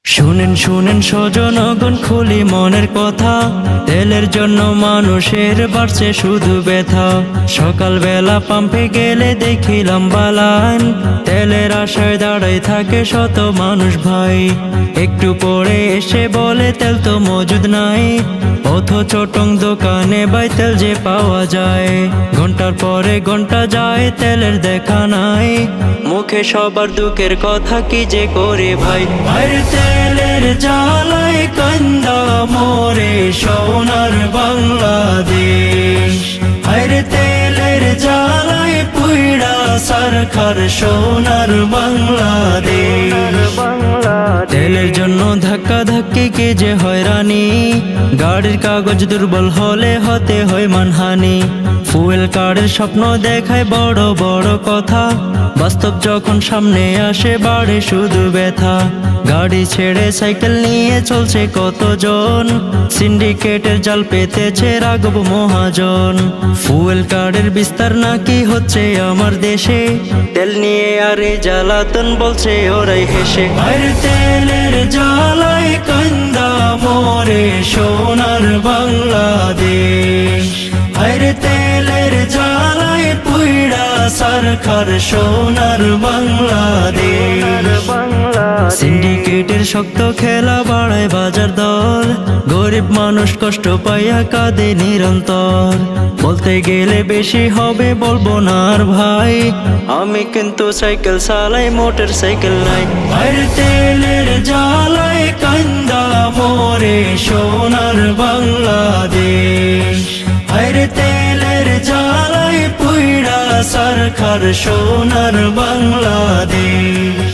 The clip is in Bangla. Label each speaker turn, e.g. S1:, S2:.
S1: শুনেন শুনেন স্বজনগণ, খুলি মনের কথা। তেলের জন্য মানুষের বাড়ছে শুধু ব্যথা। সকালবেলা পাম্পে গেলে দেখি লম্বা লাইন, তেলের আশায় দাঁড়াই থাকে শত মানুষ ভাই। একটু পরে এসে বলে তেল তো মজুদ নাই, অথচ টং দোকানে বাই তেল যে পাওয়া যায়। ঘন্টার পরে ঘন্টা যায়, তেলের দেখা নাই। মুখে সবার দুঃখের কথা, কি যে করে ভাই। বাইরে তেলের জ্বালায় কান্দা মোরে সোনার বাংলাদেশ। বাইরে তেলের জ্বালায় পুইড়া সরকার সোনার বাংলাদেশ। তেলের জন্য ধাক্কা ধাক্কি কে যে হয়রানি, গাড়ির কাগজ দুর্বল হলে হতে হয় মানহানি। ফুয়েল কার্ডের স্বপ্ন দেখায় বড় বড় কথা, বাস্তব যখন সামনে আসে বাড়ে শুধু ব্যথা। গাড়ি ছেড়ে সাইকেল নিয়ে চলছে কতজন, সিন্ডিকেটের জাল পেতেছে রাঘব মহাজন। ফুয়েল কার্ডের বিস্তার নাকি হচ্ছে আমার দেশে, তেল নিয়ে আরে জ্বালাতন বলছে ওরাই হেসে। বাইরে তেলের জ্বালায় কান্দা মোরে সোনার বাংলাদেশ। বাইরে তেলের জ্বালায় পুইড়া সরকার সোনার বাংলাদেশ। সিন্ডিকেটের শক্ত খেলা বাড়ায় বাজার দর, গরিব মানুষ কষ্ট পাইয়া কাঁদে নিরন্তর। বলতে গেলে বেশি হবে বলবো না আর ভাই, আমি কিন্তু সাইকেল চালাই মোটর সাইকেল নাই। বাইরে তেলের জ্বালায় কান্দা মোরে সোনার বাংলাদেশ। বাইরে তেলের জ্বালায় পুইড়া সরকার সোনার বাংলাদেশ।